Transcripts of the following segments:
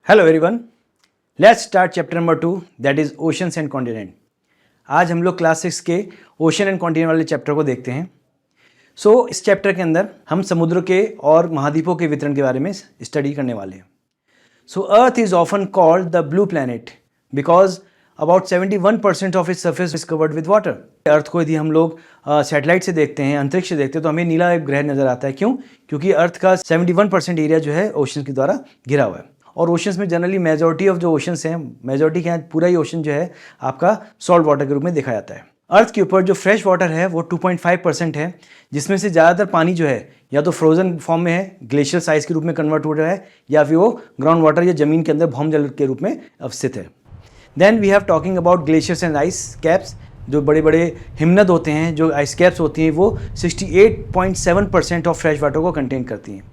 Hello everyone, let's start chapter number 2 that is oceans and continent. आज हम लोग class 6 के ओशन एंड कॉन्टिनेंट वाले चैप्टर को देखते हैं। इस चैप्टर के अंदर हम समुद्र के और महाद्वीपों के वितरण के बारे में स्टडी करने वाले हैं। Earth is often called the blue planet because about 71% of its surface is covered with water. Earth को यदि हम लोग सैटेलाइट से देखते हैं, अंतरिक्ष से देखते हैं, तो हमें नीला एक ग्रह नजर आता है। क्यों? क्योंकि अर्थ का 71% एरिया जो है ओशन के द्वारा घिरा हुआ है। और ओशंस में जनरली मेजॉरिटी ऑफ जो ओशंस हैं, मेजॉरिटी क्या है, पूरा ही ओशन जो है आपका सॉल्ट वाटर के रूप में देखा जाता है। अर्थ के ऊपर जो फ्रेश वाटर है वो 2.5% है, जिसमें से ज़्यादातर पानी जो है या तो फ्रोजन फॉर्म में है, ग्लेशियर साइज के रूप में कन्वर्ट हो रहा है, या फिर वो ग्राउंड वाटर या जमीन के अंदर भौम जल के रूप में अवस्थित है। Then we have talking about glaciers and ice caps. जो बड़े बड़े हिमनद होते हैं, जो आइस कैप्स होती हैं, वो 68.7% ऑफ फ्रेश वाटर को कंटेन करती हैं।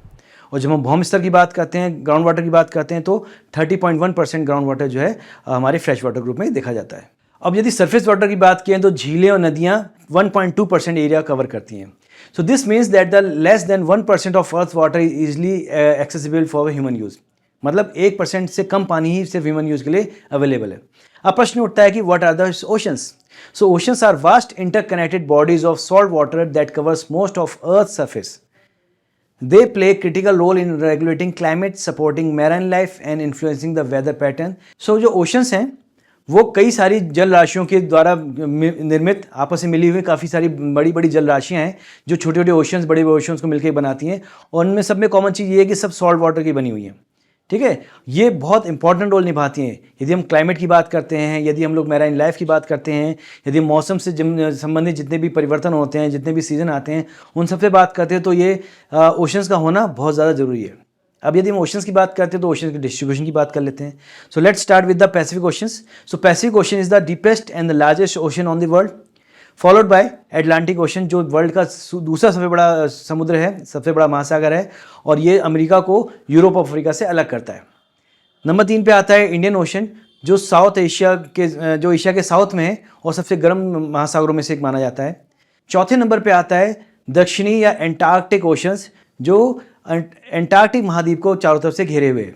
और जब हम भौम स्तर की बात करते हैं, ग्राउंड वाटर की बात करते हैं, तो 30.1% ग्राउंड वाटर जो है हमारे फ्रेश वाटर ग्रुप में देखा जाता है। अब यदि सरफेस वाटर की बात करें तो झीलें और नदियाँ 1.2% एरिया कवर करती हैं। So this means that the less than 1% of earth water is easily accessible for human use. मतलब 1% से कम पानी ही सिर्फ ह्यूमन यूज़ के लिए अवेलेबल है। अब प्रश्न उठता है कि what are the oceans? So oceans are vast interconnected bodies of salt water that covers most of earth surface. They play a critical role in regulating climate, supporting marine life and influencing the weather pattern. जो oceans हैं वो कई सारी जल राशियों के द्वारा निर्मित, आपस में मिली हुई काफ़ी सारी बड़ी बड़ी जल राशियाँ हैं जो छोटे छोटे ओशंस, बड़े बड़े ओशंस को मिलकर बनाती हैं। और उनमें सब में कॉमन चीज़ ये है कि सब सॉल्ट वाटर की बनी हुई हैं। ठीक है, ये बहुत इंपॉर्टेंट रोल निभाती हैं। यदि हम क्लाइमेट की बात करते हैं, यदि हम लोग मैराइन लाइफ की बात करते हैं, यदि मौसम से संबंधित जितने भी परिवर्तन होते हैं, जितने भी सीज़न आते हैं, उन सब से बात करते हैं, तो ये ओशंस का होना बहुत ज़्यादा ज़रूरी है। अब यदि हम ओशंस की बात करते हैं तो ओशन की डिस्ट्रीब्यूशन की बात कर लेते हैं। So let's start with the Pacific oceans. So Pacific ocean is the deepest and the largest ocean on the world, followed by Atlantic ocean, जो वर्ल्ड का दूसरा सबसे बड़ा समुद्र है, सबसे बड़ा महासागर है, और ये अमेरिका को यूरोप और अफ्रीका से अलग करता है। नंबर 3 पे आता है इंडियन ओशन, जो साउथ एशिया के, जो एशिया के साउथ में है और सबसे गर्म महासागरों में से एक माना जाता है। चौथे नंबर पे आता है दक्षिणी या एंटार्कटिक ओशंस, जो एंटार्कटिक महाद्वीप को चारों तरफ से घेरे हुए।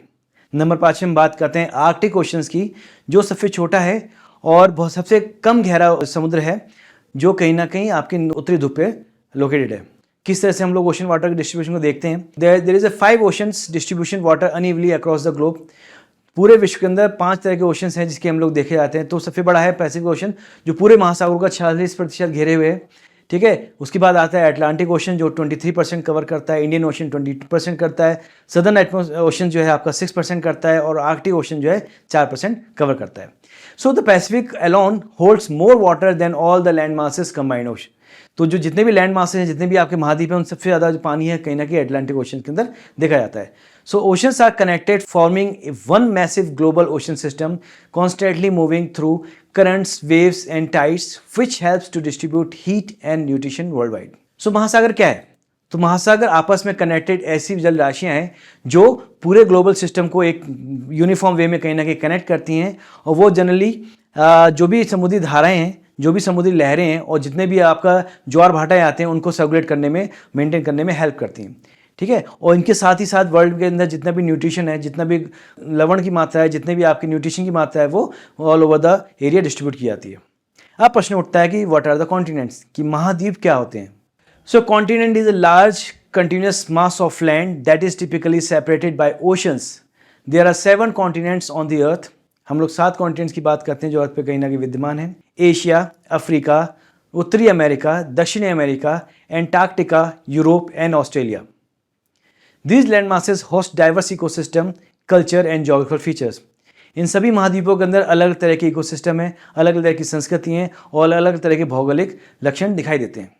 नंबर 5 में बात करते हैं आर्कटिक ओशंस की, जो सबसे छोटा है और बहुत सबसे कम गहरा समुद्र है, जो कहीं ना कहीं आपके उत्तरी ध्रुव पे लोकेटेड है। किस तरह से हम लोग ओशन वाटर की डिस्ट्रीब्यूशन को देखते हैं? There is a 5 oceans distribution water unevenly across the globe. पूरे विश्व के अंदर 5 तरह के ओशंस हैं जिसके हम लोग देखे जाते हैं। तो सबसे बड़ा है पैसिफिक ओशन, जो पूरे महासागर का 46% घेरे हुए है। ठीक है, उसके बाद आता है अटलांटिक ओशन, जो 23% कवर करता है। इंडियन ओशन 20% करता है। सदर्न ओशन जो है आपका 6% करता है, और आर्कटिक ओशन जो है 4% कवर करता है। So the Pacific alone holds more water than all the land masses combined ocean. तो जो जितने भी लैंड मासेस हैं, जितने भी आपके महाद्वीप हैं, उन सबसे ज़्यादा जो पानी है कहीं ना कहीं अटलांटिक ओशन के अंदर देखा जाता है। So oceans are connected forming one massive global ocean system constantly moving through currents, waves and tides which helps to distribute heat and nutrition world wide. So महासागर क्या है? तो महासागर आपस में कनेक्टेड ऐसी जल राशियाँ हैं जो पूरे ग्लोबल सिस्टम को एक यूनिफॉर्म वे में कहीं ना कहीं कनेक्ट करती हैं। और वो जनरली जो भी समुद्री धाराएँ हैं, जो भी समुद्री लहरें हैं, और जितने भी आपका ज्वार भाटाएँ आते हैं, उनको सर्कुलेट करने में, मेंटेन करने में हेल्प करती हैं। ठीक है, और इनके साथ ही साथ वर्ल्ड के अंदर जितना भी न्यूट्रिशन है, जितना भी लवण की मात्रा है, जितने भी आपकी न्यूट्रिशन की मात्रा है, वो all over the area distribute की जाती है। अब प्रश्न उठता है कि व्हाट आर द कॉन्टिनेंट्स, कि महाद्वीप क्या होते हैं? So continent is a large continuous mass of land that is typically separated by oceans. There are 7 continents on the earth. हम लोग 7 कॉन्टिनेंट्स की बात करते हैं जो अर्थ पे कहीं ना कहीं विद्यमान है। एशिया, अफ्रीका, उत्तरी अमेरिका, दक्षिणी America, Antarctica, Europe and Australia. These land masses host diverse ecosystem, culture and geographical features. इन सभी महाद्वीपों के अंदर अलग अलग तरह के इकोसिस्टम है, अलग अलग तरह की संस्कृति हैं, और अलग अलग तरह के भौगोलिक लक्षण दिखाई देते हैं।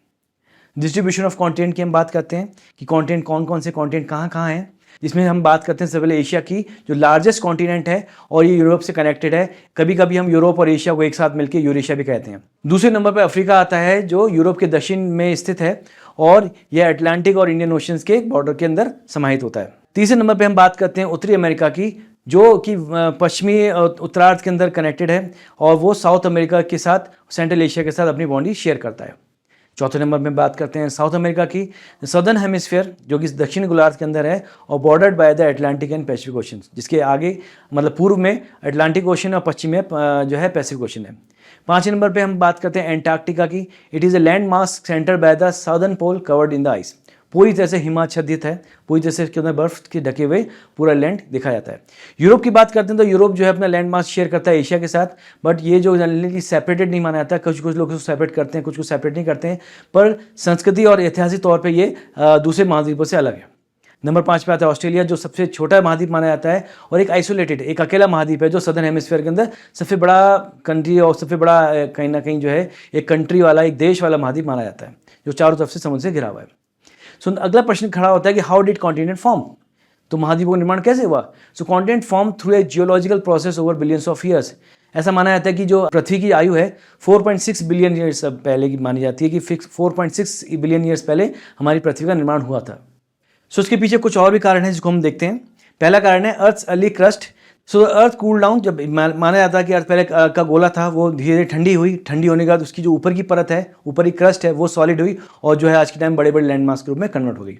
डिस्ट्रीब्यूशन ऑफ कॉन्टिनेंट की हम बात करते हैं कि कॉन्टिनेंट कौन कौन से कॉन्टिनेंट कहाँ कहाँ हैं। जिसमें हम बात करते हैं सबसे पहले एशिया की, जो लार्जेस्ट कॉन्टिनेंट है और ये यूरोप से कनेक्टेड है। कभी कभी हम यूरोप और एशिया को एक साथ मिलकर यूरेशिया भी कहते हैं। दूसरे नंबर पर अफ्रीका आता है, जो यूरोप के दक्षिण में स्थित है, और यह अटलांटिक और इंडियन ओशंस के बॉर्डर के अंदर समाहित होता है। तीसरे नंबर पे हम बात करते हैं उत्तरी अमेरिका की, जो कि पश्चिमी उत्तरार्ध के अंदर कनेक्टेड है, और वो साउथ अमेरिका के साथ, सेंट्रल एशिया के साथ अपनी बाउंड्री शेयर करता है। चौथे नंबर में बात करते हैं साउथ अमेरिका की, सदर्न हेमिस्फीयर जो कि दक्षिण गोलार्ध के अंदर है और bordered by the Atlantic and Pacific ocean, जिसके आगे मतलब पूर्व में अटलांटिक ओशन और पश्चिम में जो है पैसिफिक ओशन है। पाँचवें नंबर पे हम बात करते हैं एंटार्क्टिका की। It is a land mass centre by the southern pole covered in the ice. पूरी तरह से हिमाच्छादित है, पूरी तरह से इसके अंदर बर्फ के ढके हुए पूरा लैंड दिखा जाता है। यूरोप की बात करते हैं तो यूरोप जो है अपना लैंड मास शेयर करता है एशिया के साथ, बट ये जो जनरली सेपरेटेड नहीं माना जाता। कुछ कुछ लोग इसको सेपरेट करते हैं, कुछ कुछ सेपरेट नहीं करते हैं, पर संस्कृति और ऐतिहासिक तौर पर ये दूसरे महाद्वीपों से अलग है। नंबर 5 पे आता है ऑस्ट्रेलिया, जो सबसे छोटा महाद्वीप माना जाता है और एक आइसोलेटेड, एक अकेला महाद्वीप है जो सदर्न हेमिस्फीयर के अंदर सबसे बड़ा कंट्री और सबसे बड़ा कहीं ना कहीं जो है एक कंट्री वाला, एक देश वाला महाद्वीप माना जाता है जो चारों तरफ से समुद्र से घिरा हुआ है। सो अगला प्रश्न खड़ा होता है कि हाउ डिड कॉन्टिनेंट फॉर्म, तो महाद्वीपों का निर्माण कैसे हुआ। So continent form through a geological process over billions of years. ऐसा माना जाता है कि जो पृथ्वी की आयु है 4.6 बिलियन ईयर्स पहले की मानी जाती है, कि फिक्स 4.6 बिलियन ईयर्स पहले हमारी पृथ्वी का निर्माण हुआ था। सो उसके पीछे कुछ और भी कारण है जिसको हम देखते हैं। पहला कारण है अर्थ अर्ली क्रस्ट। सो अर्थ कूल डाउन, जब माना जाता है कि अर्थ पहले का गोला था वो धीरे धीरे ठंडी हुई, ठंडी होने के बाद उसकी जो ऊपर की परत है, ऊपर की क्रस्ट है, वो सॉलिड हुई और जो है आज के टाइम बड़े बड़े लैंड मास के रूप में कन्वर्ट हो गई।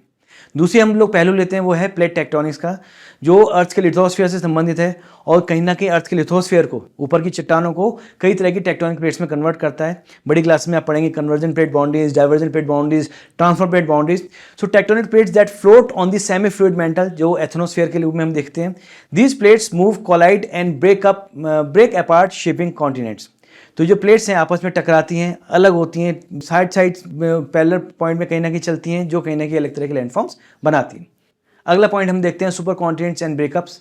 दूसरी हम लोग पहलू लेते हैं वो है प्लेट टेक्टोनिक्स का, जो अर्थ के लिथोस्फीयर से संबंधित है और कहीं ना कहीं अर्थ के लिथोस्फीयर को, ऊपर की चट्टानों को कई तरह की टेक्टोनिक प्लेट्स में कन्वर्ट करता है। बड़ी क्लास में आप पढ़ेंगे conversion plate boundaries, diversion plate boundaries, transfer plate boundaries. So tectonic plates that float on the semi fluid mantle, जो एथनोस्फीयर के रूप में हम देखते हैं। These plates move, collide and break apart shaping continents. तो जो प्लेट्स हैं आपस में टकराती हैं, अलग होती हैं, साइड पैरेलल पॉइंट में कहीं ना कहीं चलती हैं, जो कहीं ना कहीं अलग तरह के लैंडफॉर्म्स बनाती हैं। अगला पॉइंट हम देखते हैं super continents and breakups.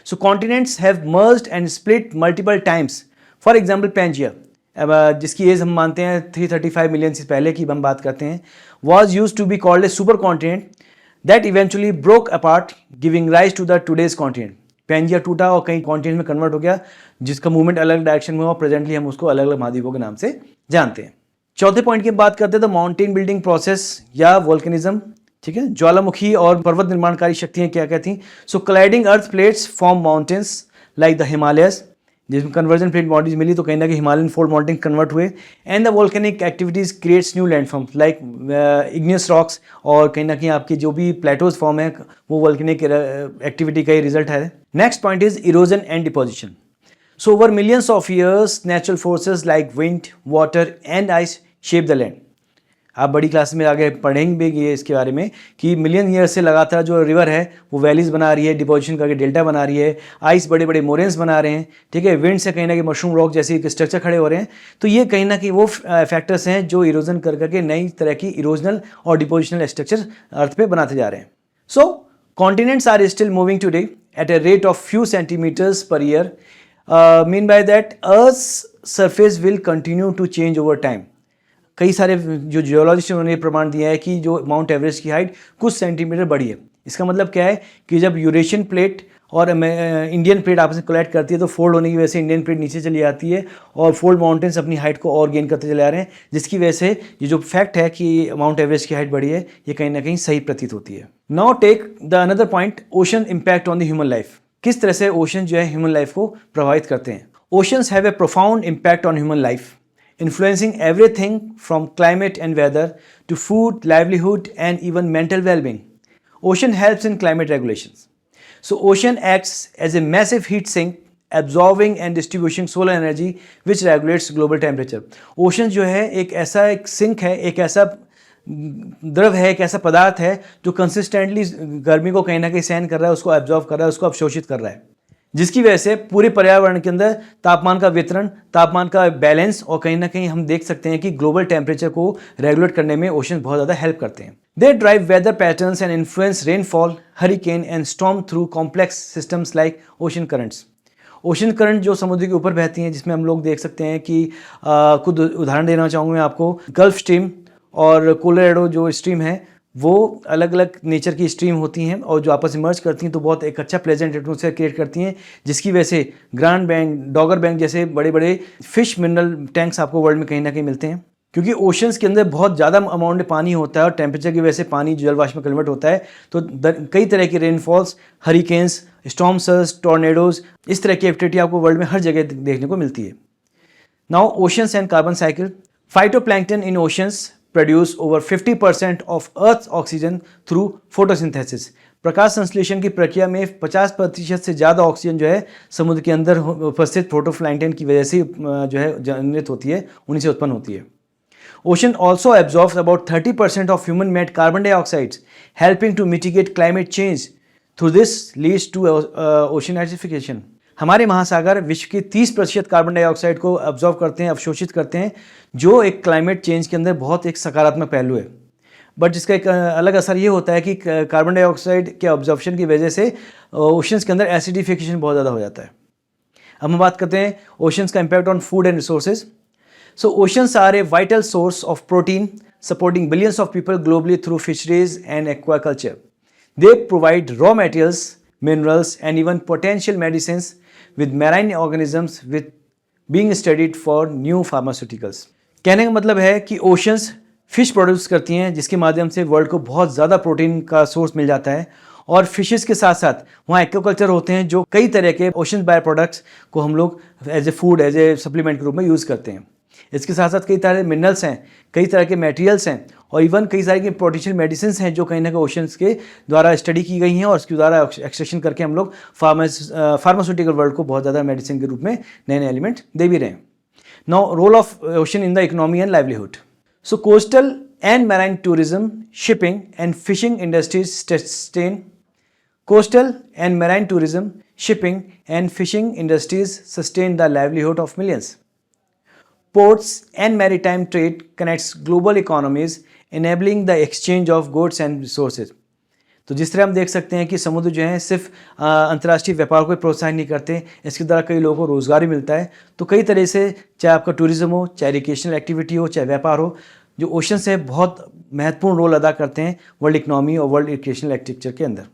So continents have merged and split multiple times. For example Pangaea, जिसकी एज हम मानते हैं 335 मिलियन से पहले की हम बात करते हैं, was used to be called a super continent that eventually broke apart giving rise to the today's continent. Pangaea टूटा और कहीं कॉन्टिनेंट में कन्वर्ट हो गया, जिसका मूवमेंट अलग डायरेक्शन में हुआ। प्रेजेंटली हम उसको अलग अलग महाद्वीपों के नाम से जानते हैं। चौथे पॉइंट की बात करते हैं तो माउंटेन बिल्डिंग प्रोसेस या वोल्केनिज्म। ठीक है, ज्वालामुखी और पर्वत निर्माणकारी शक्तियां क्या क्या थी। So colliding earth plates form mountains like the Himalayas, जिसमें कन्वर्जन प्लेट बॉडीज मिली तो कहीं ना कहीं हिमालयन फोल्ड माउंटेन कन्वर्ट हुए। And the volcanic activities creates new landforms like igneous rocks, और कहीं ना कहीं आपकी जो भी प्लेटोज फॉर्म है वो वोल्केनिक एक्टिविटी का ही रिजल्ट है। Next point is erosion and deposition. So over millions of years natural forces like wind, water and ice shape the land. आप बड़ी क्लास में आगे पढ़ेंगे ये इसके बारे में कि मिलियन ईयर से लगातार जो रिवर है वो वैलीज बना रही है, डिपोजिशन करके डेल्टा बना रही है, आइस बड़े बड़े मोरेंस बना रहे हैं। ठीक है, विंड से कहीं ना कहीं मशरूम रॉक जैसे स्ट्रक्चर खड़े हो रहे हैं। तो ये कहीं ना कहीं वो फैक्टर्स हैं जो इरोजन कर करके नई तरह की इरोजनल और डिपोजिशनल स्ट्रक्चर अर्थ पे बनाते जा रहे हैं। So continents are still moving today at a rate of few centimeters per year. Mean by that Earth's surface will continue to change over time. कई सारे जो जियोलॉजिस्ट उन्होंने प्रमाण दिया है कि जो माउंट एवरेस्ट की हाइट कुछ सेंटीमीटर बढ़ी है। इसका मतलब क्या है कि जब यूरेशियन प्लेट और इंडियन प्लेट आपस में कोलाइड करती है तो फोल्ड होने की वजह से इंडियन प्लेट नीचे चली जाती है और फोल्ड माउंटेन्स अपनी हाइट को और गेन करते चले आ रहे हैं, जिसकी वजह से ये जो फैक्ट है कि माउंट एवरेस्ट की हाइट बढ़ी है ये कहीं ना कहीं सही प्रतीत होती है। Now take the another point, ocean impact on the human life. किस तरह से ओशन जो है ह्यूमन लाइफ को प्रभावित करते हैं। Oceans have a profound impact on human life, influencing everything from climate and weather to food, livelihood, and even mental well-being. Ocean helps in climate regulations. So ocean acts as a massive heat sink, absorbing and distributing solar energy, which regulates global temperature. Ocean जो है एक ऐसा एक sink है, एक ऐसा द्रव है, एक ऐसा पदार्थ है जो कंसिस्टेंटली गर्मी को कहीं ना कहीं सहन कर रहा है, उसको एब्जॉर्ब कर रहा है, उसको अवशोषित कर रहा है, जिसकी वजह से पूरे पर्यावरण के अंदर तापमान का वितरण, तापमान का बैलेंस और कहीं ना कहीं हम देख सकते हैं कि ग्लोबल टेम्परेचर को रेगुलेट करने में ओशन बहुत ज़्यादा हेल्प करते हैं। They drive weather patterns and influence rainfall, hurricane and storm through complex systems like ocean currents. Ocean current जो समुद्र के ऊपर बहती हैं, जिसमें हम लोग देख सकते हैं कि खुद उदाहरण देना चाहूँगा मैं आपको, गल्फ स्ट्रीम और कोलोराडो जो स्ट्रीम है वो अलग अलग नेचर की स्ट्रीम होती हैं और जो आपस में मर्ज करती हैं तो बहुत एक अच्छा प्लेजेंट एटमॉस्फेयर क्रिएट करती हैं, जिसकी वजह से ग्रांड बैंक, डॉगर बैंक जैसे बड़े बड़े फिश मिनरल टैंक्स आपको वर्ल्ड में कहीं ना कहीं मिलते हैं। क्योंकि ओशंस के अंदर बहुत ज़्यादा अमाउंट में पानी होता है और टेम्परेचर की वजह से पानी जलवाष्प में कन्वर्ट होता है, तो कई तरह की rainfalls, hurricanes, storm surge, tornadoes, इस तरह की एक्टिविटी आपको वर्ल्ड में हर जगह देखने को मिलती है। Now oceans and carbon cycle. Phytoplankton in oceans produce over 50% of Earth's oxygen through photosynthesis. प्रकाश संश्लेषण की प्रक्रिया में 50% से ज़्यादा ऑक्सीजन जो है समुद्र के अंदर उपस्थित फोटोप्लैंक्टन की वजह से जो है जनरेट होती है, उन्हीं से उत्पन्न होती है. Ocean also absorbs about 30% of human-made carbon dioxide, helping to mitigate climate change. Through this leads to ocean acidification. हमारे महासागर विश्व की 30% कार्बन डाइऑक्साइड को अब्जॉर्व करते हैं, अवशोषित करते हैं, जो एक क्लाइमेट चेंज के अंदर बहुत एक सकारात्मक पहलू है. बट जिसका एक अलग असर ये होता है कि कार्बन डाइऑक्साइड के ऑब्जॉर्प्शन की वजह से ओशंस के अंदर एसिडिफिकेशन बहुत ज़्यादा हो जाता है. अब हम बात करते हैं ओशंस का impact on food and resources. So oceans are a vital source of protein supporting billions of people globally through fisheries and aquaculture. They provide raw materials, minerals and even potential medicines with marine organisms with being studied for new pharmaceuticals. कहने का मतलब है कि oceans fish produce करती हैं जिसके माध्यम से वर्ल्ड को बहुत ज़्यादा प्रोटीन का सोर्स मिल जाता है, और फिशेस के साथ साथ वहाँ एक्वाकल्चर होते हैं जो कई तरह के ओशन बाय प्रोडक्ट्स को हम लोग as a food, as a supplement के रूप में यूज़ करते हैं. इसके साथ साथ कई तरह मिनरल्स हैं, कई तरह के मटेरियल्स हैं, और इवन कई सारी की पोटेंशियल मेडिसिन हैं जो कहीं ना कहीं ओशंस के द्वारा स्टडी की गई हैं और उसके द्वारा एक्सट्रैक्शन करके हम लोग फार्मास्यूटिकल वर्ल्ड को बहुत ज़्यादा मेडिसिन के रूप में नए नए एलिमेंट दे भी रहे हैं. Now role of ocean in the economy and livelihood. So coastal and marine tourism, shipping and fishing industries sustain. Coastal and marine tourism, shipping and fishing industries sustain the livelihood of millions. Ports and maritime trade connects global economies, enabling the exchange of goods and resources. तो जिस तरह हम देख सकते हैं कि समुद्र जो है सिर्फ अंतर्राष्ट्रीय व्यापार को प्रोत्साहन नहीं करते, इसके द्वारा कई लोगों को रोजगार भी मिलता है. तो कई तरह से चाहे आपका टूरिज्म हो, चाहे रिक्रिएशनल एक्टिविटी हो, चाहे व्यापार हो, जो ओशन से बहुत महत्वपूर्ण रोल अदा करते हैं वर्ल्ड इकोनॉमी और वर्ल्ड रिक्रिएशनल एक्टिविटी के अंदर.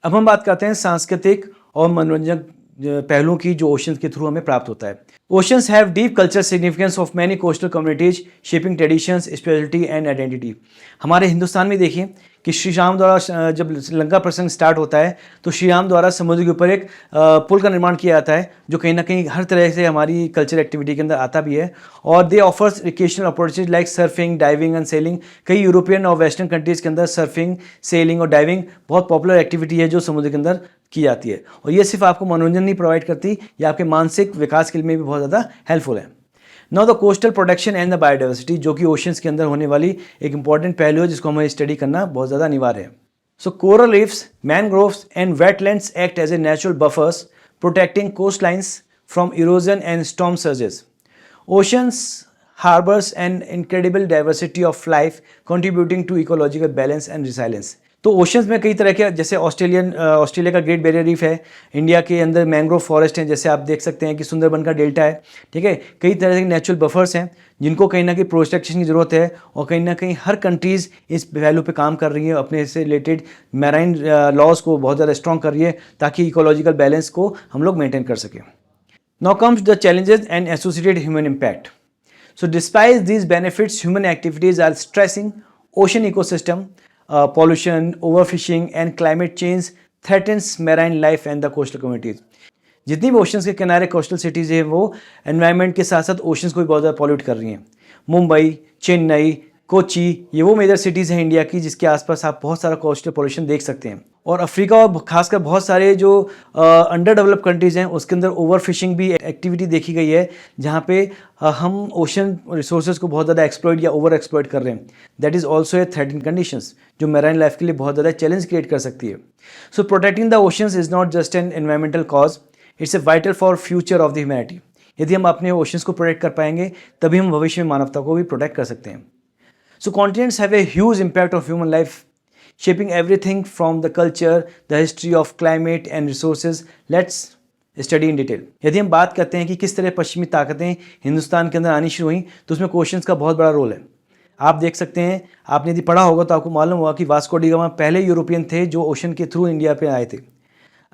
अब हम बात करते हैं सांस्कृतिक और मनोरंजक पहलुओं की जो ओशंस के थ्रू हमें प्राप्त होता है. Oceans have deep culture significance of many coastal communities shaping traditions, spirituality and identity. हमारे हिंदुस्तान में देखिए कि श्री राम द्वारा जब लंका प्रसंग स्टार्ट होता है तो श्री राम द्वारा समुद्र के ऊपर एक पुल का निर्माण किया जाता है जो कहीं ना कहीं हर तरह से हमारी कल्चर एक्टिविटी के अंदर आता भी है. और they offers recreational opportunities like surfing, diving and sailing. कई यूरोपियन और वेस्टर्न कंट्रीज़ के अंदर सर्फिंग, सेलिंग और डाइविंग बहुत पॉपुलर एक्टिविटी है जो समुद्र के अंदर की जाती है. और ये सिर्फ आपको मनोरंजन नहीं प्रोवाइड करती, ये आपके मानसिक विकास के लिए भी बहुत ज़्यादा हेल्पफुल है. Now the coastal protection and the biodiversity, जो कि ओशंस के अंदर होने वाली एक इंपॉर्टेंट पहलू है जिसको हमें स्टडी करना बहुत ज़्यादा अनिवार्य है. So coral reefs, mangroves and wetlands act as a natural buffers protecting coast lines from erosion and storm surges. Oceans harbors an incredible diversity of life contributing to ecological balance and resilience. तो oceans में कई तरह के, जैसे Australia का great barrier reef है, India के अंदर मैंग्रोव फॉरेस्ट हैं, जैसे आप देख सकते हैं कि सुंदरबन का डेल्टा है, ठीक है. कई तरह के नेचुरल बफर्स हैं जिनको कहीं ना कहीं प्रोटेक्शन की ज़रूरत है, और कहीं ना कहीं हर कंट्रीज़ इस वैल्यू पे काम कर रही है, अपने से रिलेटेड मैराइन लॉज को बहुत ज़्यादा स्ट्रॉन्ग कर रही है ताकि इकोलॉजिकल बैलेंस को हम लोग मेंटेन कर सकें. Now comes the challenges and associated human impact. So despite these benefits, human activities are stressing ocean ecosystem. Pollution, overfishing and climate change threatens marine life and the coastal communities. जितनी भी oceans के किनारे coastal cities है वो environment के साथ साथ oceans को भी बहुत ज़्यादा पॉल्यूट कर रही हैं. मुंबई, चेन्नई, कोची, ये वो मेजर सिटीज़ हैं इंडिया की जिसके आसपास आप बहुत सारा कोस्टल पॉल्यूशन देख सकते हैं. और अफ्रीका और खासकर बहुत सारे जो अंडर डेवलप कंट्रीज़ हैं उसके अंदर ओवर फिशिंग भी एक्टिविटी देखी गई है, जहाँ पे हम ओशन रिसोर्सेज को बहुत ज़्यादा एक्सप्लॉइट या ओवर एक्सप्लॉइट कर रहे हैं. That is also a threatening conditions जो मैराइन लाइफ के लिए बहुत ज़्यादा चैलेंज क्रिएट कर सकती है. So protecting the oceans is not just an environmental cause, it's a vital for future of the humanity. यदि हम अपने ओशंस को प्रोटेक्ट कर पाएंगे तभी हम भविष्य में मानवता को भी प्रोटेक्ट कर सकते हैं. So continents have a huge impact on human life, shaping everything from the culture, the history of climate and resources. Let's study in detail. यदि हम बात करते हैं कि किस तरह पश्चिमी ताकतें हिंदुस्तान के अंदर आनी शुरू हुई, तो उसमें ओशंस का बहुत बड़ा रोल है. आप देख सकते हैं, आपने यदि पढ़ा होगा तो आपको मालूम होगा कि वास्को डी गामा पहले यूरोपियन थे जो ओशन के थ्रू इंडिया पे आए थे.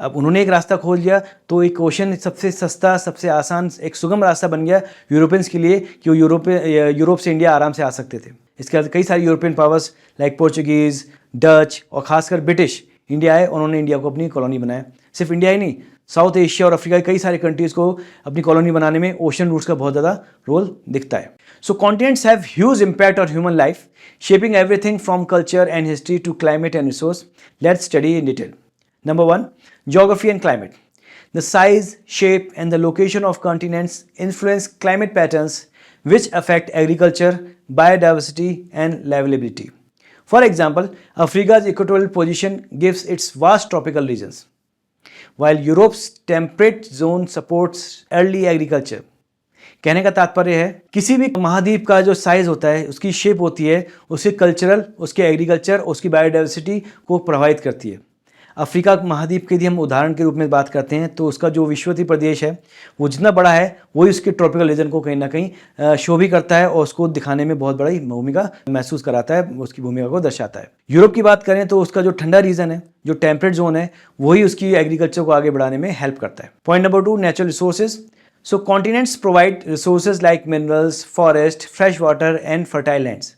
अब उन्होंने एक रास्ता खोल दिया तो एक ओशन सबसे सस्ता, सबसे आसान, एक सुगम रास्ता बन गया यूरोपियंस के लिए कि वो यूरोप से इंडिया आराम से आ सकते थे. इसके बाद कई सारी European powers like Portuguese, Dutch और खासकर ब्रिटिश इंडिया आए, उन्होंने इंडिया को अपनी कॉलोनी बनाया. सिर्फ इंडिया ही नहीं, साउथ एशिया और अफ्रीका के कई सारे कंट्रीज़ को अपनी कॉलोनी बनाने में ओशन रूट्स का बहुत ज़्यादा रोल दिखता है. So continents have huge impact on human life, shaping everything from culture and history to climate and resource. Let's study in detail. Number 1, geography and climate. The size, shape and the location of continents influence climate patterns which affect agriculture, biodiversity and livability. For example, Africa's equatorial position gives its vast tropical regions, while Europe's temperate zone supports early agriculture. कहने का तात्पर्य है किसी भी महाद्वीप का जो size होता है, उसकी शेप होती है, उसके कल्चरल, उसके एग्रीकल्चर, उसकी बायोडाइवर्सिटी को प्रभावित करती है. अफ्रीका महाद्वीप की यदि हम उदाहरण के रूप में बात करते हैं तो उसका जो विषुवतीय प्रदेश है वो जितना बड़ा है वही उसके ट्रॉपिकल रीजन को कहीं ना कहीं शो भी करता है और उसको दिखाने में बहुत बड़ी भूमिका महसूस कराता है, उसकी भूमिका को दर्शाता है. यूरोप की बात करें तो उसका जो ठंडा रीजन है, जो टेम्परेट जोन है, वही उसकी एग्रीकल्चर को आगे बढ़ाने में हेल्प करता है. Point number 2, natural resources. So continents provide resources like minerals, forest, fresh water and fertile lands.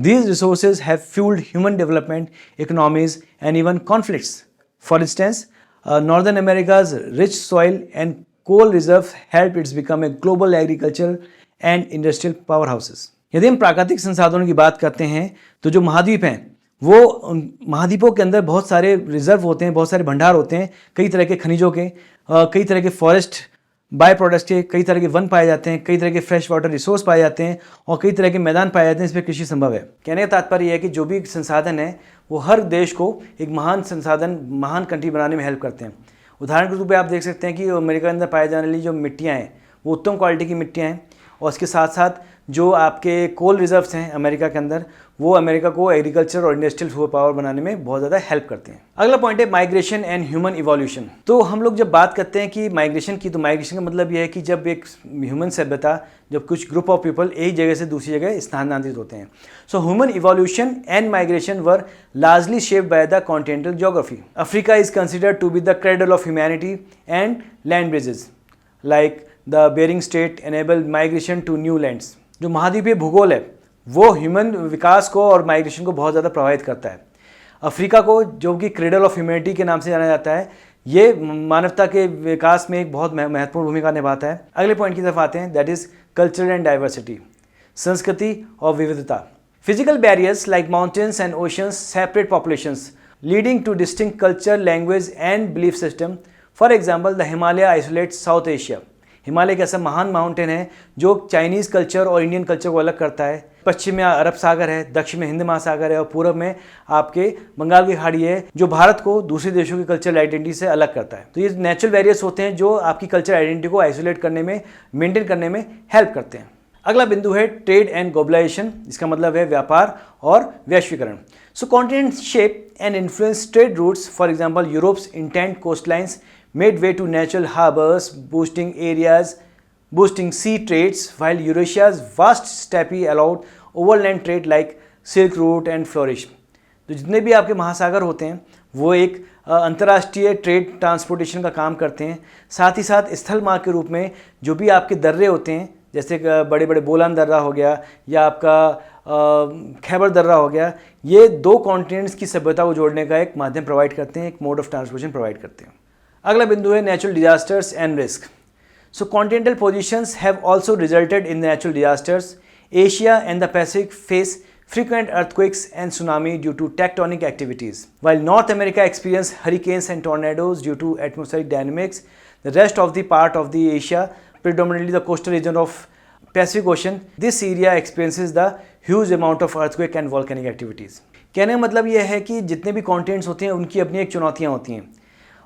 These resources have fueled human development, economies and even conflicts. For instance, Northern America's rich soil and coal reserves helped it become a global agricultural and industrial powerhouses. यदि हम प्राकृतिक संसाधनों की बात करते हैं तो जो महाद्वीप हैं वो महाद्वीपों के अंदर बहुत सारे रिजर्व होते हैं, बहुत सारे भंडार होते हैं, कई तरह के खनिजों के, कई तरह के फॉरेस्ट बाय प्रोडक्ट्स के, कई तरह के वन पाए जाते हैं, कई तरह के फ्रेश वाटर रिसोर्स पाए जाते हैं और कई तरह के मैदान पाए जाते हैं. इस पर कृषि संभव है. कहने का तात्पर्य है कि जो भी संसाधन है वो हर देश को एक महान संसाधन, महान कंट्री बनाने में हेल्प करते हैं. उदाहरण के रूप में आप देख सकते हैं कि अमेरिका के अंदर पाए जाने वाली जो मिट्टियाँ हैं वो उत्तम क्वालिटी की मिट्टियाँ हैं और उसके साथ साथ जो आपके कोल रिजर्व्स हैं अमेरिका के अंदर वो अमेरिका को एग्रीकल्चर और इंडस्ट्रियल सुपर पावर बनाने में बहुत ज़्यादा हेल्प करते हैं. अगला पॉइंट है माइग्रेशन एंड ह्यूमन इवोल्यूशन. तो हम लोग जब बात करते हैं कि माइग्रेशन की, तो माइग्रेशन का मतलब यह है कि जब एक ह्यूमन सभ्यता, जब कुछ ग्रुप ऑफ पीपल एक जगह से दूसरी जगह स्थानांतरित होते हैं. So human evolution and migration were largely shaped by the continental geography. Africa is considered to be the cradle of humanity and land bridges like the Bering Strait enable migration to new lands. जो महाद्वीपीय भूगोल है वो human विकास को और migration को बहुत ज़्यादा प्रभावित करता है. अफ्रीका को जो कि क्रेडल ऑफ ह्यूमैनिटी के नाम से जाना जाता है, ये मानवता के विकास में एक बहुत महत्वपूर्ण भूमिका निभाता है. अगले पॉइंट की तरफ आते हैं, that is culture and diversity, संस्कृति और विविधता. Physical barriers like mountains and oceans separate populations leading two distinct culture, language and belief system. For example, the Himalaya isolates south Asia. Himalaya एक ऐसा महान माउंटेन है जो चाइनीज़ कल्चर और इंडियन कल्चर को अलग करता है. पश्चिम में अरब सागर है, दक्षिण में हिंद महासागर है और पूर्व में आपके बंगाल की खाड़ी है, जो भारत को दूसरे देशों की कल्चरल आइडेंटिटी से अलग करता है. तो ये नेचुरल बैरियर्स होते हैं जो आपकी कल्चरल आइडेंटिटी को आइसोलेट करने में, मेंटेन करने में हेल्प करते हैं. अगला बिंदु है ट्रेड एंड ग्लोबलाइजेशन. इसका मतलब है व्यापार और वैश्वीकरण. So continents shape and influence trade routes. For example, Europe's intent coastlines made way to natural harbors, boosting sea trades, while Eurasia's vast steppe allowed overland trade like Silk Route and flourish. तो जितने भी आपके महासागर होते हैं वो एक अंतर्राष्ट्रीय ट्रेड ट्रांसपोर्टेशन का काम करते हैं. साथ ही साथ स्थल मार्ग के रूप में जो भी आपके दर्रे होते हैं, जैसे बड़े बड़े बोलान दर्रा हो गया या आपका खैबर दर्रा हो गया, ये दो कॉन्टिनेंट्स की सभ्यता को जोड़ने का एक माध्यम प्रोवाइड करते हैं, एक मोड ऑफ ट्रांसपोर्टेशन प्रोवाइड करते हैं. अगला बिंदु है natural disasters and risk. So continental positions have also resulted in natural disasters. Asia and the Pacific face frequent earthquakes and tsunami due to tectonic activities. While North America experienced hurricanes and tornadoes due to atmospheric dynamics, the rest of the part of the Asia, predominantly the coastal region of Pacific Ocean, this area experiences the huge amount of earthquake and volcanic activities. कहने का मतलब यह है कि जितने भी continents होते हैं उनकी अपनी एक चुनौतियाँ होती हैं.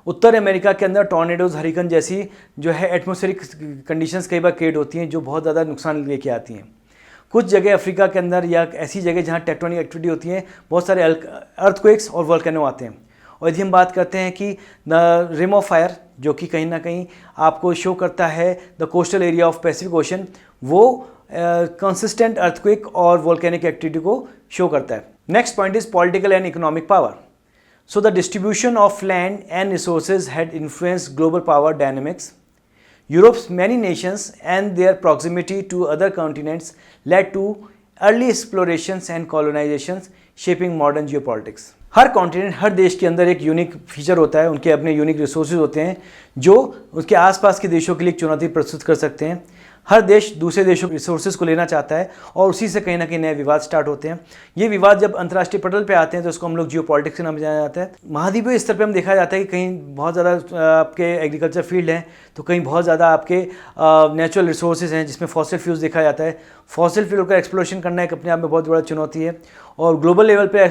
उत्तर अमेरिका के अंदर टॉर्नेडोज, हरिकन जैसी जो है एटमॉस्फेरिक कंडीशंस कई बार क्रिएट होती हैं जो बहुत ज़्यादा नुकसान लेके आती हैं. कुछ जगह अफ्रीका के अंदर या ऐसी जगह जहाँ टेक्टोनिक एक्टिविटी होती है, बहुत सारे अर्थक्वेक्स और वोल्केनो आते हैं. और यदि हम बात करते हैं कि द रिम ऑफ फायर, जो कि कहीं ना कहीं आपको शो करता है the coastal area of Pacific ocean, वो कंसिस्टेंट अर्थक्वेक और वोल्केनिक एक्टिविटी को शो करता है. Next point is political and economic power. So the distribution of land and resources had influenced global power dynamics. Europe's many nations and their proximity to other continents led to early explorations and colonizations, shaping modern geopolitics. हर continent, हर देश के अंदर एक unique feature होता है, उनके अपने यूनिक रिसोर्सेज होते हैं जो उसके आसपास के देशों के लिए एक चुनौती प्रस्तुत कर सकते हैं। हर देश दूसरे देशों के रिसोर्सेज को लेना चाहता है और उसी से कहीं ना कहीं नए विवाद स्टार्ट होते हैं। ये विवाद जब अंतर्राष्ट्रीय पटल पे आते हैं तो उसको हम लोग जियोपॉलिटिक्स के नाम जाना जाता है। महाद्वीपीय स्तर पे हम देखा जाता है कि कहीं बहुत ज़्यादा आपके एग्रीकल्चर फील्ड हैं, तो कहीं बहुत ज़्यादा आपके नेचुरल रिसोर्सेज हैं जिसमें फॉसिल फ्यूल्स देखा जाता है। फॉसिल फ्यूल का एक्सप्लोरेशन करना एक अपने आप में बहुत बड़ा चुनौती है और ग्लोबल लेवल पे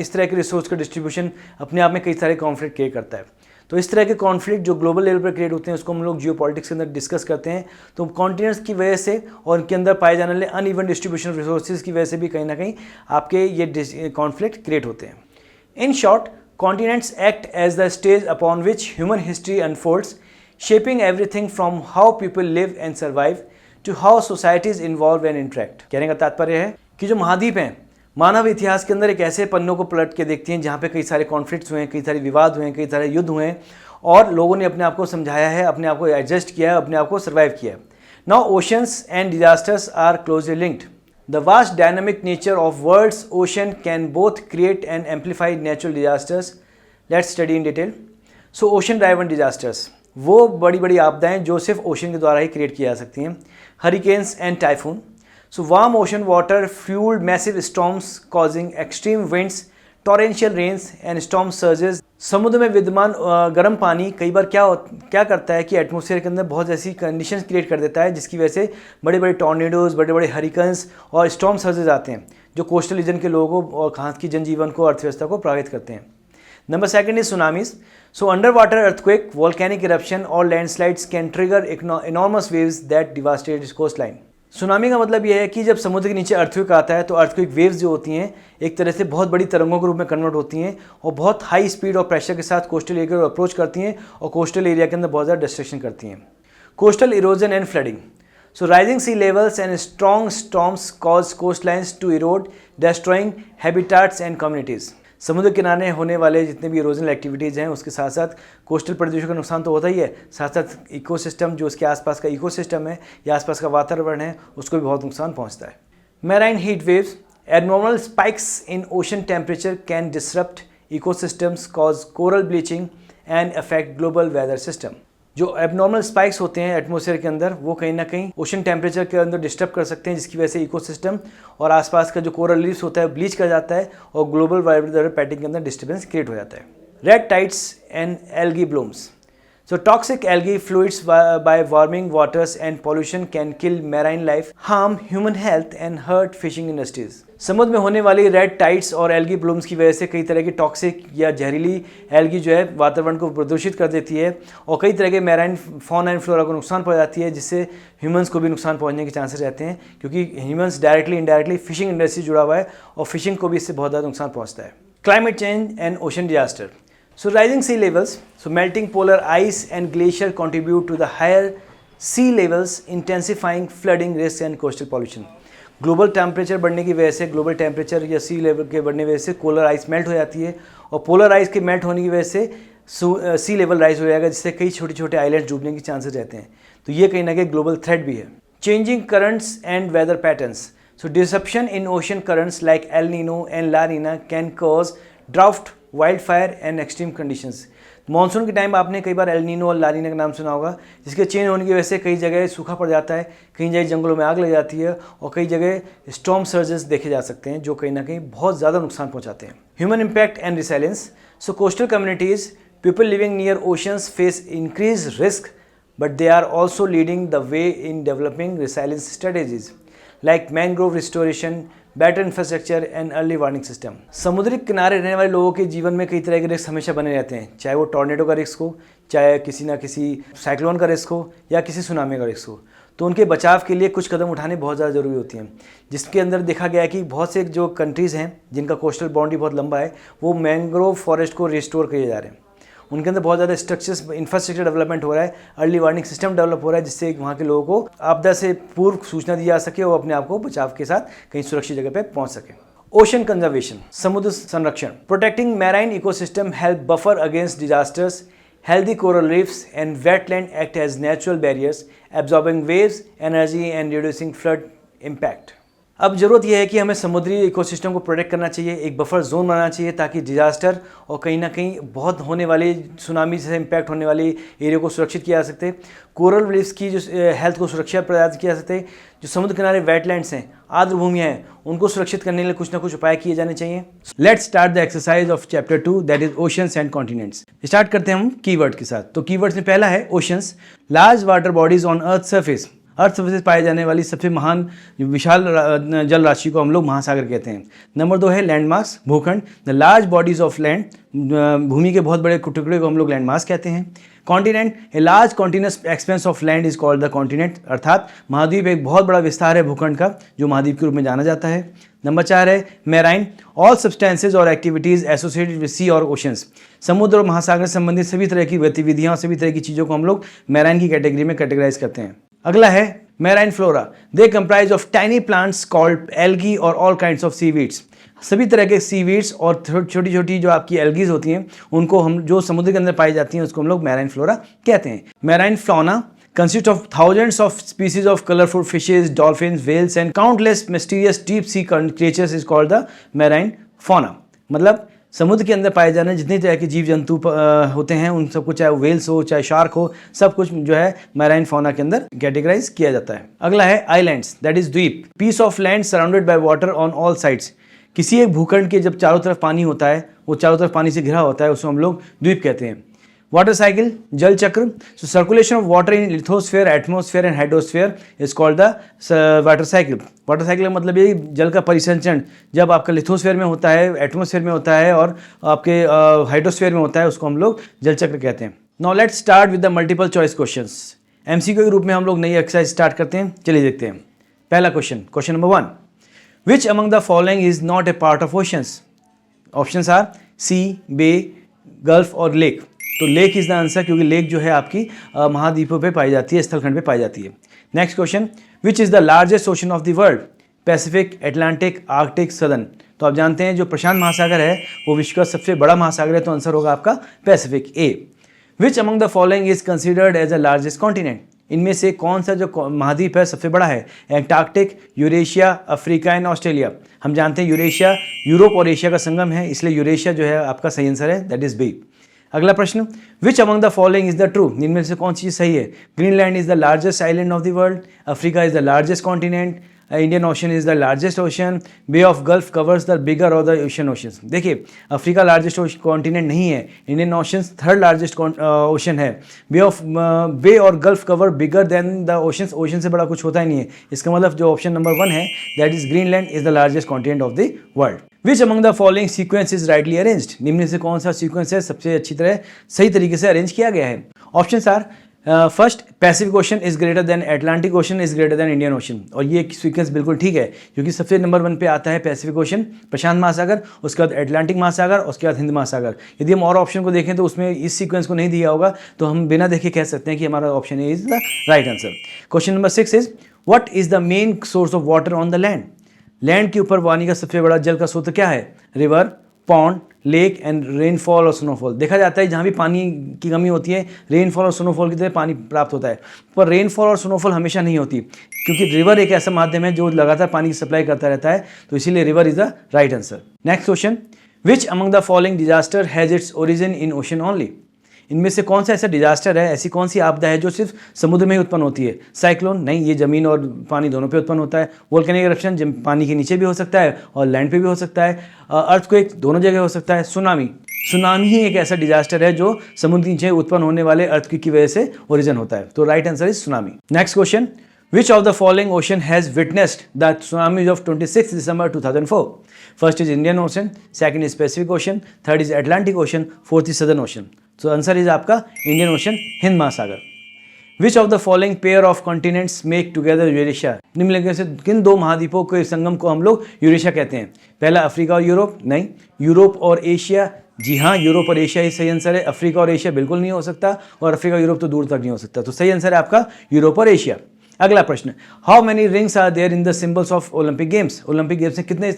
इस तरह के रिसोर्स का डिस्ट्रीब्यूशन अपने आप में कई सारे कॉन्फ्लिक्ट क्रिएट करता है। तो इस तरह के कॉन्फ्लिक्ट जो ग्लोबल लेवल पर क्रिएट होते हैं उसको हम लोग जियोपॉलिटिक्स के अंदर डिस्कस करते हैं। तो कॉन्टिनेंट्स की वजह से और उनके अंदर पाए जाने वाले अनइवन डिस्ट्रीब्यूशन रिसोर्सेज की वजह से भी कहीं ना कहीं आपके ये कॉन्फ्लिक्ट क्रिएट होते हैं। In short, continents act as the stage upon which human history unfolds, shaping everything from how people live and survive to how societies involve and interact. कहने का तात्पर्य है कि जो महाद्वीप हैं मानव इतिहास के अंदर एक ऐसे पन्नों को पलट के देखती हैं जहाँ पे कई सारे कॉन्फ्लिक्ट्स हुए हैं, कई सारे विवाद हुए हैं, कई सारे युद्ध हुए हैं और लोगों ने अपने आप को समझाया है, अपने आप को एडजस्ट किया है, अपने आप को सर्वाइव किया है। Now oceans and disasters are closely linked. The vast dynamic nature of world's ocean can both create and amplify natural disasters. Let's study in detail. So ocean driven disasters वो बड़ी बड़ी आपदाएं जो सिर्फ ओशन के द्वारा ही क्रिएट की जा सकती हैं। Hurricanes and typhoon. So warm ocean water fueled massive storms causing extreme winds, torrential rains and storm surges। समुद्र में विद्यमान गर्म पानी कई बार क्या करता है कि एटमॉस्फेयर के अंदर बहुत ऐसी कंडीशंस क्रिएट कर देता है जिसकी वजह से बड़े बड़े टॉर्नेडोज, बड़े बड़े हरिकेन्स और स्टॉर्म सर्जेस आते हैं जो कोस्टल रीजन के लोगों को और खास की जनजीवन को, अर्थव्यवस्था को प्रभावित करते हैं। Number second is tsunamis. So under water earthquake, volcanic eruption और landslides can trigger enormous waves that devastate coast line. Tsunami का मतलब यह है कि जब समुद्र के नीचे अर्थक्वेक आता है तो अर्थक्वेक वेव्स जो होती हैं एक तरह से बहुत बड़ी तरंगों के रूप में कन्वर्ट होती हैं और बहुत हाई स्पीड और प्रेशर के साथ कोस्टल एरिया को अप्रोच करती हैं और कोस्टल एरिया के अंदर बहुत ज़्यादा डिस्ट्रक्शन करती हैं। Coastal erosion and flooding. So rising sea levels and strong storms cause coast lines to erode, destroying habitats and communities. समुद्र किनारे होने वाले जितने भी इरोजनल एक्टिविटीज़ हैं उसके साथ साथ कोस्टल प्रदेशों का नुकसान तो होता ही है, साथ साथ इकोसिस्टम जो उसके आसपास का इकोसिस्टम है या आसपास का वातावरण है उसको भी बहुत नुकसान पहुंचता है। Marine heat waves. Abnormal spikes in ocean temperature can disrupt ecosystems, cause coral bleaching and affect global weather system. जो एबनॉर्मल स्पाइक्स होते हैं एटमॉस्फेयर के अंदर वो कहीं ना कहीं ओशन टेम्परेचर के अंदर डिस्टर्ब कर सकते हैं जिसकी वजह से इकोसिस्टम और आसपास का जो कोरल रीफ्स होता है ब्लीच कर जाता है और ग्लोबल वेदर पैटर्न के अंदर डिस्टर्बेंस क्रिएट हो जाता है। Red tides and algae blooms. So toxic algae fluids by warming waters and pollution can kill marine life, harm human health and hurt fishing industries। समुद्र में होने वाली रेड टाइड्स और एल्गी ब्लूम्स की वजह से कई तरह की टॉक्सिक या जहरीली एल्गी जो है वातावरण को प्रदूषित कर देती है और कई तरह के मैराइन फौना एंड फ्लोरा को नुकसान पहुंचाती है जिससे ह्यूमंस को भी नुकसान पहुंचने के चांसेस रहते हैं क्योंकि humans directly indirectly fishing industry जुड़ा हुआ है और फिशिंग को भी इससे बहुत ज़्यादा नुकसान पहुँचता है। Climate change and ocean disaster. So rising sea levels, so melting polar ice and glacier contribute to the higher sea levels, intensifying flooding risks and coastal pollution। Global temperature बढ़ने की वजह से, ग्लोबल टेम्परेचर या सी level के बढ़ने की वजह से पोलर आइस मेल्ट हो जाती है और पोलर आइस के मेल्ट होने की वजह से सी लेवल राइज हो जाएगा जिससे कई छोटे छोटे आइलैंड डूबने के चांसेस रहते हैं। तो ये कहीं ना कहीं ग्लोबल थ्रेट भी है। Changing currents and weather patterns. So disruption in ocean currents like El Nino and La Nina can cause drought, wild fire and extreme conditions. Monsoon के टाइम आपने कई बार एल नीनो और ला नीना का नाम सुना होगा जिसके चेंज होने की वजह से कई जगह सूखा पड़ जाता है, कई जगह जंगलों में आग लग जाती है और कई जगह स्टॉर्म सर्जेस देखे जा सकते हैं जो कहीं ना कहीं बहुत ज़्यादा नुकसान पहुंचाते हैं। Human impact and resilience. So coastal communities, people living near oceans face increase risk but they are also leading the way in developing resilience strategies like mangrove restoration, better infrastructure and early warning system. समुद्री किनारे रहने वाले लोगों के जीवन में कई तरह के रिस्क हमेशा बने रहते हैं, चाहे वो टॉर्नेडो का रिस्क हो, चाहे किसी ना किसी साइक्लोन का रिस्क हो या किसी सुनामी का रिस्क हो। तो उनके बचाव के लिए कुछ कदम उठाने बहुत ज़्यादा ज़रूरी होती हैं जिसके अंदर देखा गया है कि बहुत से जो कंट्रीज़ हैं जिनका कोस्टल बाउंड्री बहुत लंबा है वो मैंग्रोव फॉरेस्ट को रिस्टोर किए जा रहे हैं। उनके अंदर बहुत ज़्यादा स्ट्रक्चर्स, इंफ्रास्ट्रक्चर डेवलपमेंट हो रहा है, अर्ली वार्निंग सिस्टम डेवलप हो रहा है जिससे वहाँ के लोगों को आपदा से पूर्व सूचना दी जा सके और अपने आप को बचाव के साथ कहीं सुरक्षित जगह पे पहुँच सके। ओशन कंजर्वेशन, समुद्र संरक्षण। Protecting marine ecosystem help buffer against disasters, healthy coral reefs and wetland act as natural barriers, absorbing waves, energy and reducing flood impact. अब ज़रूरत यह है कि हमें समुद्री इकोसिस्टम को प्रोटेक्ट करना चाहिए, एक बफर जोन बनाना चाहिए ताकि डिजास्टर और कहीं ना कहीं बहुत होने वाले सुनामी से इम्पैक्ट होने वाले एरिया को सुरक्षित किया जा सकते, कोरल रीफ्स की जो हेल्थ को सुरक्षा प्रदान किया जा सकते, जो समुद्र किनारे वेटलैंड्स हैं, आर्द्र भूमियाँ हैं, उनको सुरक्षित करने के लिए कुछ ना कुछ उपाय किए जाने चाहिए। Let's start the exercise of chapter 2 that is oceans and continents. Start करते हैं हम कीवर्ड के साथ। तो कीवर्ड्स में पहला है oceans, large water bodies on earth surface. Earth surface पाए जाने वाली सबसे महान विशाल जल राशि को हम लोग महासागर कहते हैं। नंबर 2 है लैंडमार्क्स, भूखंड, the large bodies of land, भूमि के बहुत बड़े टुकड़े को हम लोग लैंडमार्क्स कहते हैं। Continent, a large continuous expense of land is called the continent, अर्थात महाद्वीप एक बहुत बड़ा विस्तार है भूखंड का जो महाद्वीप के रूप में जाना जाता है। नंबर 4 है मैराइन, ऑल सब्सटेंसेज और एक्टिविटीज एसोसिएटेड विद सी और ओशंस, समुद्र और महासागर से संबंधित सभी तरह की गतिविधियां और सभी तरह की चीज़ों को हम लोग मैराइन की कैटेगरी में कैटेगराइज करते हैं। अगला है marine flora, they comprise of tiny plants called algae और ऑल काइंड्स ऑफ सीवीड्स, सभी तरह के सीवीड्स और छोटी छोटी जो आपकी एल्गीज होती हैं उनको हम जो समुद्र के अंदर पाई जाती हैं उसको हम लोग मैराइन फ्लोरा कहते हैं। Marine fauna consists of thousands of species of colorful fishes, dolphins, whales and countless mysterious deep sea creatures is called the marine fauna। मतलब समुद्र के अंदर पाए जाने जितने तरह के जीव जंतु होते हैं उन सबको, चाहे वेल्स हो चाहे शार्क हो, सब कुछ जो है मैराइन फौना के अंदर कैटेगराइज किया जाता है। अगला है आइलैंड्स, दैट इज द्वीप, piece of land surrounded by water on all sides. किसी एक भूखंड के जब चारों तरफ पानी होता है, वो चारों तरफ पानी से घिरा होता है, उसको हम लोग द्वीप कहते हैं। वाटर साइकिल, जल चक्र, so circulation of water in lithosphere, atmosphere and hydrosphere is called the water cycle. Water cycle का मतलब ये जल का परिसंचरण जब आपका लिथोस्फेयर में होता है, एटमोस्फेयर में होता है और आपके हाइड्रोस्फेयर में होता है, उसको हम लोग जल चक्र कहते हैं। Now let's start with the multiple choice questions. MCQ के रूप में हम लोग नई एक्सरसाइज स्टार्ट करते हैं, चलिए देखते हैं। पहला question number 1, which among the following is not a part of oceans? Options are sea, bay, gulf और लेक। तो लेक इज द आंसर, क्योंकि लेक जो है आपकी महाद्वीपों पे पाई जाती है, स्थलखंड पे पाई जाती है। Next question, which is the largest ocean of the world? Pacific, Atlantic, Arctic, southern. तो आप जानते हैं जो प्रशांत महासागर है वो विश्व का सबसे बड़ा महासागर है, तो आंसर होगा आपका Pacific, A. Which among the following is considered as the largest continent? इनमें से कौन सा जो महाद्वीप है सबसे बड़ा है? Antarctic, Eurasia, Africa and Australia. हम जानते हैं यूरेशिया यूरोप और एशिया का संगम है, इसलिए यूरेशिया जो है आपका सही आंसर है, दैट इज बी। अगला प्रश्न, which among the following is the true? इनमें से कौन सी चीज सही है? Greenland is the largest island of the world, Africa is the largest continent, Indian ocean is the largest ocean, bay of gulf covers the bigger of the ocean oceans. देखिए Africa largest continent नहीं है, Indian ocean third largest ocean है, bay और gulf cover bigger than the oceans, ocean से बड़ा कुछ होता ही नहीं है। इसका मतलब जो ऑप्शन नंबर 1 है that is Greenland is the largest continent of the world. Which among the following sequence is rightly arranged? निम्न से कौन सा सीक्वेंस है सबसे अच्छी तरह सही तरीके से अरेंज किया गया है? Options are first, Pacific ocean is greater than Atlantic ocean is greater than Indian ocean, और ये सीक्वेंस बिल्कुल ठीक है क्योंकि सबसे नंबर 1 पे आता है पैसिफिक ओशन, प्रशांत महासागर, उसके बाद अटलांटिक महासागर, उसके बाद हिंद महासागर। यदि हम और ऑप्शन को देखें तो उसमें इस सीक्वेंस को नहीं दिया होगा, तो हम बिना देखे कह सकते हैं कि हमारा option A is the right answer. Question number 6 is, what is the main source of water on the land? Land के ऊपर पानी का सबसे बड़ा जल का स्रोत क्या है? River, pond, lake and rainfall और स्नोफॉल। देखा जाता है जहाँ भी पानी की कमी होती है रेनफॉल और स्नोफॉल की तरह पानी प्राप्त होता है, पर रेनफॉल और स्नोफॉल हमेशा नहीं होती, क्योंकि रिवर एक ऐसा माध्यम है जो लगातार पानी की सप्लाई करता रहता है, तो इसीलिए river is the right answer. Next question, which among the following disaster has its origin in ocean only? इनमें से कौन सा ऐसा डिजास्टर है, ऐसी कौन सी आपदा है जो सिर्फ समुद्र में ही उत्पन्न होती है? साइक्लोन नहीं, ये जमीन और पानी दोनों पे उत्पन्न होता है। वोल्केनिक इरप्शन पानी के नीचे भी हो सकता है और लैंड पे भी हो सकता है। अर्थक्वेक दोनों जगह हो सकता है। सुनामी ही एक ऐसा डिजास्टर है जो समुद्र के नीचे उत्पन्न होने वाले अर्थक्वेक की वजह से ओरिजिन होता है, तो right answer is tsunami. Next question, which of the following ocean has witnessed the tsunamis of 26 December 2004? First is Indian Ocean, second is Pacific Ocean, third is Atlantic Ocean, fourth is Southern Ocean. So answer is आपका Indian Ocean, Hind महासागर। Which of the following pair of continents make together Eurasia? निम्नलिखित में से किन दो महाद्वीपों के संगम को हम लोग यूरेशिया कहते हैं? पहला अफ्रीका और यूरोप नहीं, यूरोप और एशिया, जी हाँ यूरोप और एशिया ही सही आंसर है। अफ्रीका और एशिया बिल्कुल नहीं हो सकता और अफ्रीका यूरोप तो दूर तक नहीं हो सकता, तो सही आंसर है आपका यूरोप और एशिया। अगला प्रश्न, how many rings are there in the symbols of Olympic games? Olympic games में कितने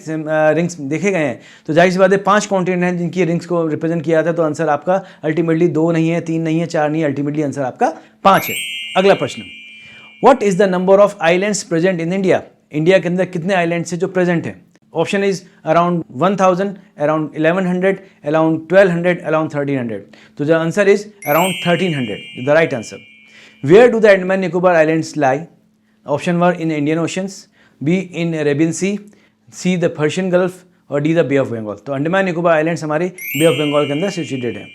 रिंग्स देखे गए हैं? तो जाहिर सी बात है 5 कॉन्टिनेंट हैं जिनकी रिंग्स को रिप्रेजेंट किया था, तो आंसर आपका अल्टीमेटली 2 नहीं है, 3 नहीं है, 4 नहीं है, अल्टीमेटली आंसर आपका 5 है। अगला प्रश्न, what is the number of islands present in India? India के अंदर कितने आइलैंड्स हैं जो प्रेजेंट हैं? Option is around 1000, around 1100, around 1200, around 1300. तो the answer is around 1300, the right answer. Where do the Andaman Nicobar islands lie? Option वर in Indian oceans, B in Arabian sea the Persian gulf, और D the bay of Bengal. तो Andaman Nicobar islands हमारे बे of Bengal के अंदर situated है.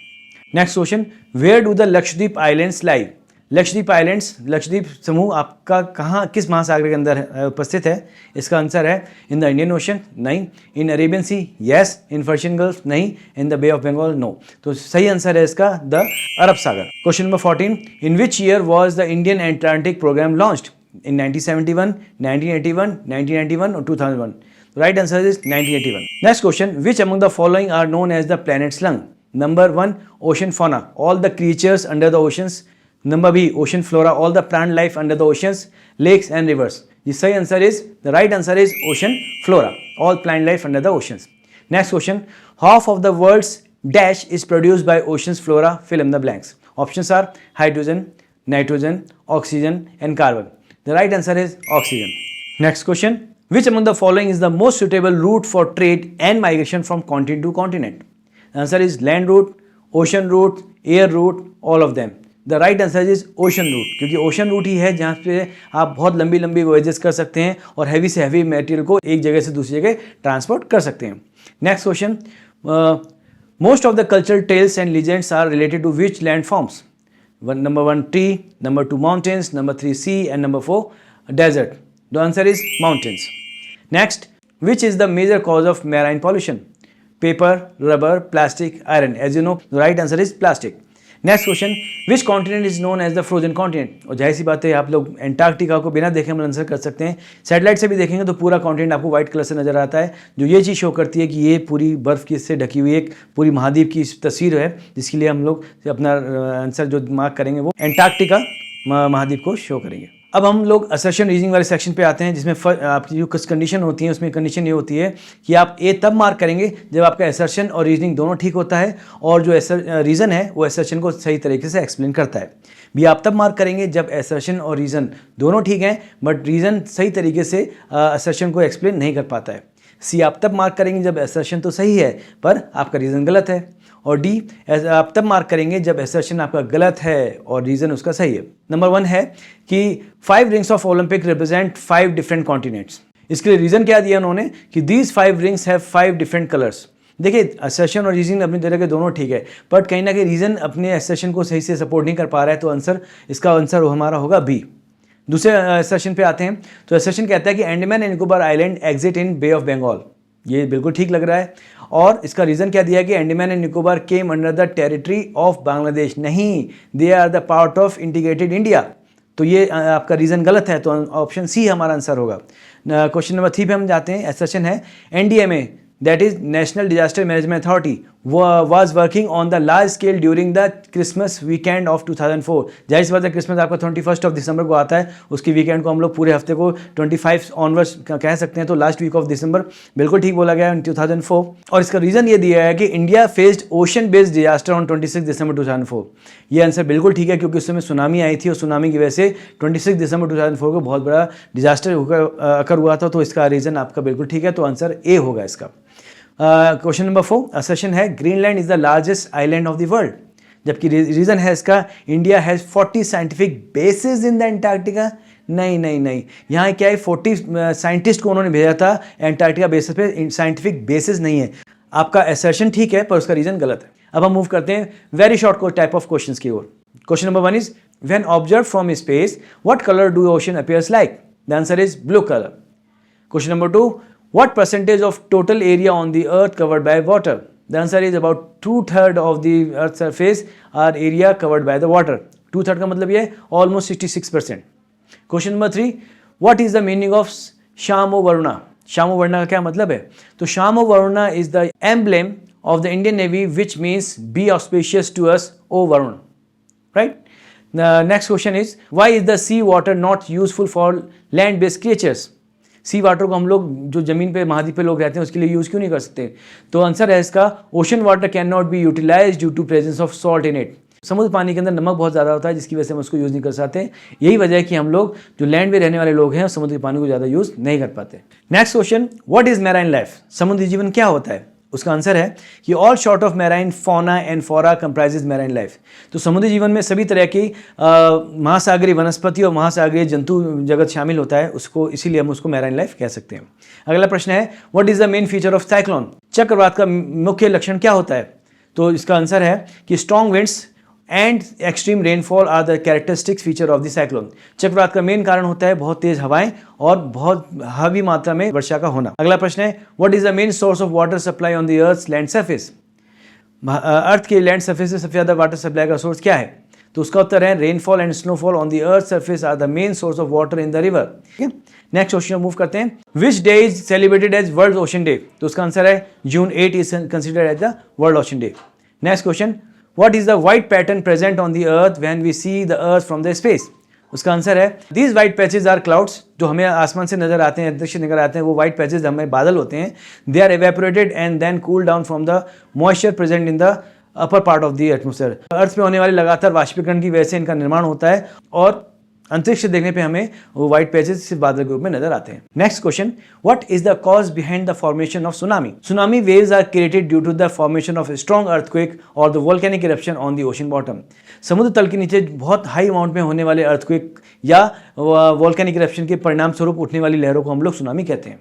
Next question, where do the Lakshadweep islands lie? Lakshadweep islands, Lakshadweep समूह आपका कहाँ, किस महासागर के अंदर उपस्थित है? इसका आंसर है इन द इंडियन ओशन, नहीं. In Arabian sea, yes. In Persian gulf, नहीं. In the bay of Bengal, no. तो सही आंसर है इसका द अरब सागर. Question number 14, in which year was the Indian Antarctic program launched? In 1971, 1981, 1991 और 2001. The right answer is 1981. Next question, which among the following are known as the planet's lung? Number 1, ocean fauna, all the creatures under the oceans. Number B, ocean flora, all the plant life under the oceans, lakes and rivers. The right answer is ocean flora, all plant life under the oceans. Next question, half of the world's dash is produced by ocean's flora, fill in the blanks. Options are hydrogen, nitrogen, oxygen and carbon. The right answer is oxygen. Next question, which among the following is the most suitable route for trade and migration from continent to continent? The answer is land route, ocean route, air route, all of them. The right answer is ocean route, क्योंकि ocean route ही है जहाँ पे आप बहुत लंबी लंबी voyages कर सकते हैं और हैवी से हैवी मटेरियल को एक जगह से दूसरी जगह ट्रांसपोर्ट कर सकते हैं. Next question, most of the cultural tales and legends are related to which land forms? Number 1, tree. Number 2, mountains. Number 3, sea. And number 4, desert. The answer is mountains. Next, which is the major cause of marine pollution? Paper, rubber, plastic, iron. As you know, the right answer is plastic. Next question, which continent is known as the frozen continent? और जाहिर सी बात है आप लोग Antarctica को बिना देखे हम आंसर कर सकते हैं. सैटेलाइट से भी देखेंगे तो पूरा कॉन्टिनेंट आपको व्हाइट कलर से नजर आता है, जो ये चीज़ शो करती है कि ये पूरी बर्फ की से ढकी हुई एक पूरी महाद्वीप की तस्वीर है, जिसके लिए हम लोग अपना आंसर जो मार्क करेंगे वो एंटार्क्टिका महाद्वीप को शो करेंगे. अब हम लोग असर्शन रीजनिंग वाले सेक्शन पे आते हैं, जिसमें आपकी जो कुछ कंडीशन होती है उसमें कंडीशन ये होती है कि आप ए तब मार्क करेंगे जब आपका असर्शन और रीजनिंग दोनों ठीक होता है और जो रीज़न है वो असर्शन को सही तरीके से एक्सप्लेन करता है. बी आप तब मार्क करेंगे जब असर्शन और रीज़न दोनों ठीक हैं बट रीज़न सही तरीके से असर्शन को एक्सप्लेन नहीं कर पाता है. सी आप तब मार्क करेंगे जब असर्शन तो सही है पर आपका रीज़न गलत है. और डी आप तब मार्क करेंगे जब असर्शन आपका गलत है और रीज़न उसका सही है. नंबर 1 है कि 5 rings of Olympic represent 5 different continents. इसके लिए रीज़न क्या दिया उन्होंने कि these 5 rings have 5 different colours. देखिए असर्शन और रीजन अपनी तरह के दोनों ठीक है बट कहीं ना कहीं रीज़न अपने असर्शन को सही से सपोर्ट नहीं कर पा रहा है, तो इसका आंसर हमारा होगा बी. दूसरे असर्शन पे आते हैं तो असर्शन कहता है कि Andaman and Nicobar island exit in bay of Bengal. ये बिल्कुल ठीक लग रहा है. और इसका रीज़न क्या दिया कि Andaman and Nicobar came under the territory of Bangladesh. नहीं, they are the part of integrated India. तो ये आपका रीज़न गलत है, तो ऑप्शन सी हमारा आंसर होगा. क्वेश्चन नंबर 3 पे हम जाते हैं. असर्शन है NDMA that is National Disaster Management Authority was working on the large scale during the Christmas weekend of 2004. जाहिर सी बात है क्रिसमस आपका 21 दिसंबर को आता है, उसकी वीकेंड को हम लोग पूरे हफ्ते को 25 ऑनवर्ड्स कह सकते हैं, तो लास्ट वीक ऑफ दिसंबर बिल्कुल ठीक बोला गया है 2004. और इसका रीज़न ये दिया है कि India faced ocean based disaster on 26 December 2004. ये आंसर बिल्कुल ठीक है क्योंकि उस समय सुनामी आई थी और सुनामी की वजह से 26 दिसंबर 2004 को बहुत बड़ा डिजास्टर अकर हुआ था, तो इसका रीज़न आपका बिल्कुल ठीक है, तो आंसर ए होगा इसका. क्वेश्चन नंबर 4 असर्शन है Greenland is the largest island of the world. जबकि रीजन है इसका India has 40 scientific basis in the Antarctica. नहीं, यहाँ क्या है 40 साइंटिस्ट को उन्होंने भेजा था एंटार्क्टिका बेसिस पे, साइंटिफिक बेसिस नहीं है. आपका असर्शन ठीक है पर उसका रीजन गलत है. अब हम मूव करते हैं very short type of questions की ओर. Question number 1 is when observe from space what colour do ocean appears like? The answer is blue colour. Question number 2, what percentage of total area on the earth covered by water? The answer is about 2/3 of the earth's surface are area covered by the water. 2/3 का मतलब ये almost 66%. Question number 3, what is the meaning of Shamo Varuna? Shamo Varuna का क्या मतलब है? तो Shamo Varuna is the emblem of the Indian Navy which means be auspicious to us, O Varun. Right? The next question is why is the sea water not useful for land-based creatures? Sea water को हम लोग जो ज़मीन पे महाद्वीप पे लोग रहते हैं उसके लिए यूज़ क्यों नहीं कर सकते? तो आंसर है इसका ocean water can not be utilize due to presence of salt in it. समुद्र पानी के अंदर नमक बहुत ज़्यादा होता है, जिसकी वजह से हम उसको यूज़ नहीं कर सकते। यही वजह है कि हम लोग जो लैंड में रहने वाले लोग हैं समुद्र के पानी को ज़्यादा यूज़ नहीं कर पाते। Next question, what is marine life? समुद्री जीवन क्या होता है? उसका आंसर है कि all short of marine fauna and flora comprises marine life. तो समुद्री जीवन में सभी तरह की महासागरीय वनस्पति और महासागरीय जंतु जगत शामिल होता है, उसको इसीलिए हम उसको मैराइन लाइफ कह सकते हैं। अगला प्रश्न है, what is the main feature of cyclone? चक्रवात का मुख्य लक्षण क्या होता है? तो इसका आंसर है कि strong winds and extreme rainfall are the characteristic feature of the cyclone. चक्रवात का मेन कारण होता है बहुत तेज हवाएं और बहुत हावी मात्रा में वर्षा का होना। अगला प्रश्न है, what is the main source of water supply on the earth land surface? Earth के लैंड सरफेस से सबसे ज्यादा वाटर सप्लाई का सोर्स क्या है? तो उसका उत्तर है rainfall and snowfall on the earth surface are the main source of water in the river. Next question move करते हैं, which day is celebrated as world ocean day? तो उसका आंसर है June 8 is considered as the world ocean day. Next question, what is the white pattern present on the earth when we see the earth from the space? उसका answer है these white patches are clouds। जो हमें आसमान से नजर आते हैं, अंतरिक्ष नजर आते हैं, वो white patches हमें बादल होते हैं। they are evaporated and then cool down from the moisture present in the upper part of the atmosphere। अर्थ पे होने वाले लगातार वाष्पीकरण की वजह से इनका निर्माण होता है और अंतरिक्ष से देखने पे हमें वो व्हाइट पैचेस सिर्फ बादल के रूप में नजर आते हैं। Next question, what is the cause behind the formation of tsunami? Tsunami waves are created due to the formation of strong earthquake और the volcanic eruption on the ocean bottom. समुद्र तल के नीचे बहुत हाई अमाउंट में होने वाले earthquake या वोल्केनिक इरप्शन के परिणाम स्वरूप उठने वाली लहरों को हम लोग सुनामी कहते हैं।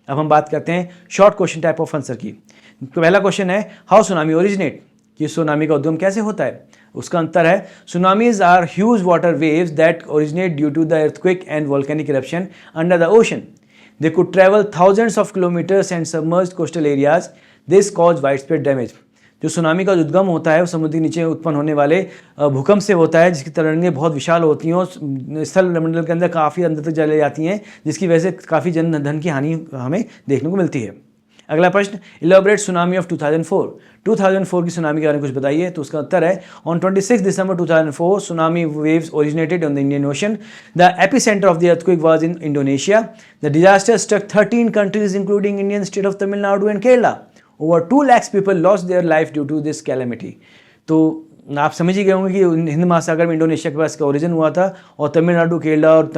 अब हम बात करते हैं short question type of answer की। पहला क्वेश्चन है, हाउ सुनामी ओरिजिनेट? कि सुनामी का उद्गम कैसे होता है? उसका अंतर है tsunamis are huge water waves that originate due to the earthquake and volcanic eruption under the ocean. They could travel thousands of kilometers and submerged coastal areas. This caused widespread damage. जो tsunami का उद्गम होता है वो समुद्र के नीचे उत्पन्न होने वाले भूकंप से होता है, जिसकी तरंगें बहुत विशाल होती हैं और स्थल मंडल के अंदर काफ़ी अंदर तक चले जाती हैं, जिसकी वजह से काफ़ी जन धन की हानि हमें देखने को मिलती है। अगला प्रश्न, इलेबोरेट सुनामी ऑफ 2004। 2004 की सुनामी के बारे में कुछ बताइए। तो उसका उत्तर है, on 26 December 2004 tsunami waves originated on the Indian ocean. The epicenter of the earthquake was in Indonesia. The disaster struck 13 countries including Indian state of Tamil Nadu and Kerala. Over 2 lakh people lost their life due to this calamity. तो आप समझ ही गए होंगे कि हिंद महासागर में Indonesia के पास इसका ओरिजिन हुआ था और तमिलनाडु, केरला और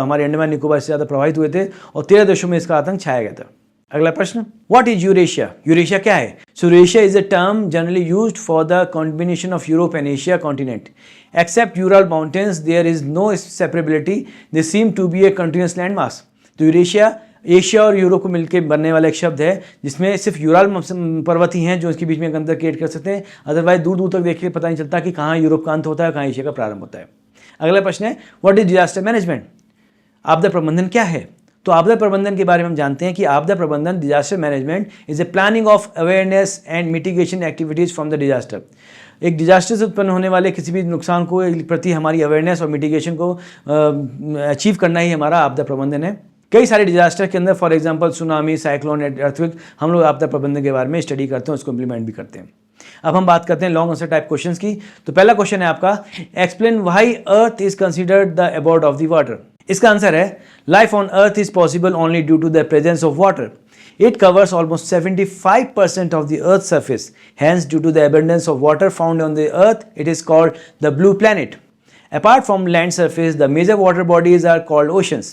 हमारे अंडमान निकोबार से ज़्यादा प्रभावित हुए थे और 13 देशों में इसका आतंक छाया गया था। अगला प्रश्न, व्हाट इज यूरेशिया? यूरेशिया क्या है? So Eurasia is a term generally used for the combination of Europe and Asia continent. Except Ural mountains there is no separability, they seem to be a continuous land mass. तो Eurasia Asia और Europe को मिलकर बनने वाला एक शब्द है, जिसमें सिर्फ यूराल पर्वत ही हैं जो इसके बीच में एक अंतर क्रिएट कर सकते हैं। अदरवाइज दूर दूर तक देखिए पता नहीं चलता कि कहाँ यूरोप का अंत होता है, कहाँ एशिया का प्रारंभ होता है। अगला प्रश्न है, व्हाट इज डिजास्टर मैनेजमेंट? आपदा प्रबंधन क्या है? तो आपदा प्रबंधन के बारे में हम जानते हैं कि आपदा प्रबंधन, disaster management is a planning of awareness and mitigation activities from the disaster. एक डिजास्टर से उत्पन्न होने वाले किसी भी नुकसान को प्रति हमारी अवेयरनेस और मिटिगेशन को अचीव करना ही हमारा आपदा प्रबंधन है। कई सारे डिजास्टर के अंदर, for example tsunami, cyclone, earthquake, हम लोग आपदा प्रबंधन के बारे में स्टडी करते हैं, उसको इम्प्लीमेंट भी करते हैं। अब हम बात करते हैं लॉन्ग आंसर टाइप क्वेश्चंस की। तो पहला क्वेश्चन है आपका, explain why earth is considered the abode of the water. इसका आंसर है, life on earth is possible only due to the presence of water. It covers almost 75% of the Earth's surface. Hence, due to the abundance of water found on the Earth, it is called the blue planet. Apart from land surface, the major water bodies are called oceans.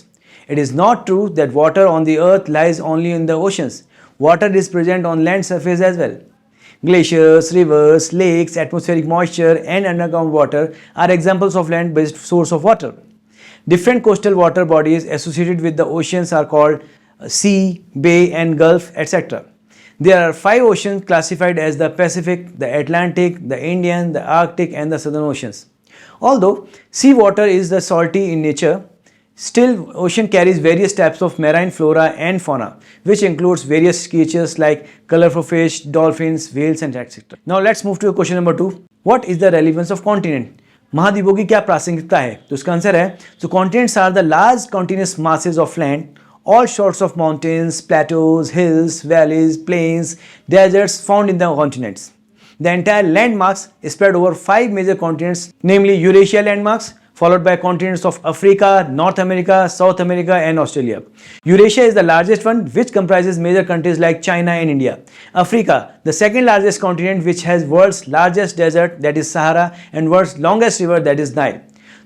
It is not true that water on the Earth lies only in the oceans. Water is present on land surface as well. Glaciers, rivers, lakes, atmospheric moisture, and underground water are examples of land-based source of water. Different coastal water bodies associated with the oceans are called sea, bay, and gulf, etc. There are 5 oceans classified as the Pacific, the Atlantic, the Indian, the Arctic, and the Southern Oceans. Although sea water is the salty in nature, still ocean carries various types of marine flora and fauna, which includes various creatures like colorful fish, dolphins, whales, and etc. Now let's move to question number 2. What is the relevance of continent? महाद्वीपों की क्या प्रासंगिकता है? तो इसका answer है, so continents are the large continuous masses of land, all sorts of mountains, plateaus, hills, valleys, plains, deserts found in the continents. The entire landmass is spread over 5 major continents, namely Eurasia landmass, followed by continents of Africa, North America, South America, and Australia. Eurasia is the largest one, which comprises major countries like China and India. Africa, the second largest continent, which has world's largest desert, that is Sahara, and world's longest river, that is Nile.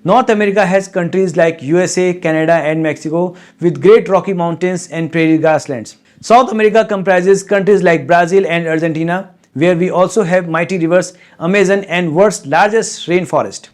North America has countries like USA, Canada, and Mexico with great rocky mountains and prairie grasslands. South America comprises countries like Brazil and Argentina, where we also have mighty rivers, Amazon, and world's largest rainforest.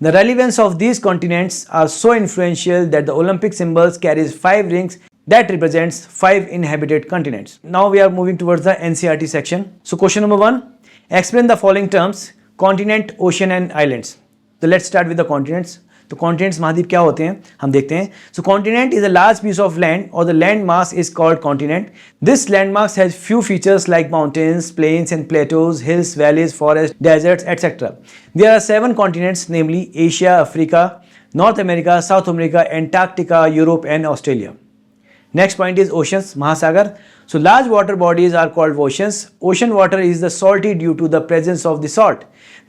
The relevance of these continents are so influential that the Olympic symbols carries 5 rings that represents 5 inhabited continents. Now we are moving towards the NCERT section. So question number 1, explain the following terms: continent, ocean and islands. So let's start with the continents. तो continents महाद्वीप क्या होते हैं हम देखते हैं. So continent is a large piece of land और the land mass is called continent. This land mass has few features like mountains, plains and plateaus, hills, valleys, forest, deserts etcetera. There are 7 continents, namely Asia, Africa, North America, South America, Antarctica, Europe and Australia. Next point is oceans, Mahasagar. So large water bodies are called oceans. Ocean water is the salty due to the presence of the salt.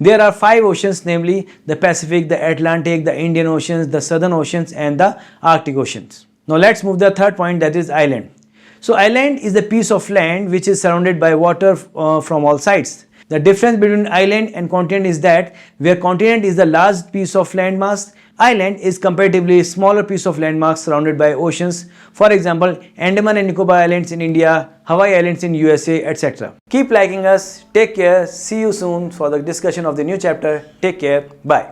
There are 5 oceans, namely the Pacific, the Atlantic, the Indian Oceans, the Southern Oceans and the Arctic Oceans. Now let's move the third point, that is island. So island is the piece of land which is surrounded by water from all sides. The difference between island and continent is that where continent is the large piece of landmass, island is comparatively smaller piece of landmass surrounded by oceans. For example, Andaman and Nicobar Islands in India, Hawaii Islands in USA, etc. Keep liking us. Take care. See you soon for the discussion of the new chapter. Take care. Bye.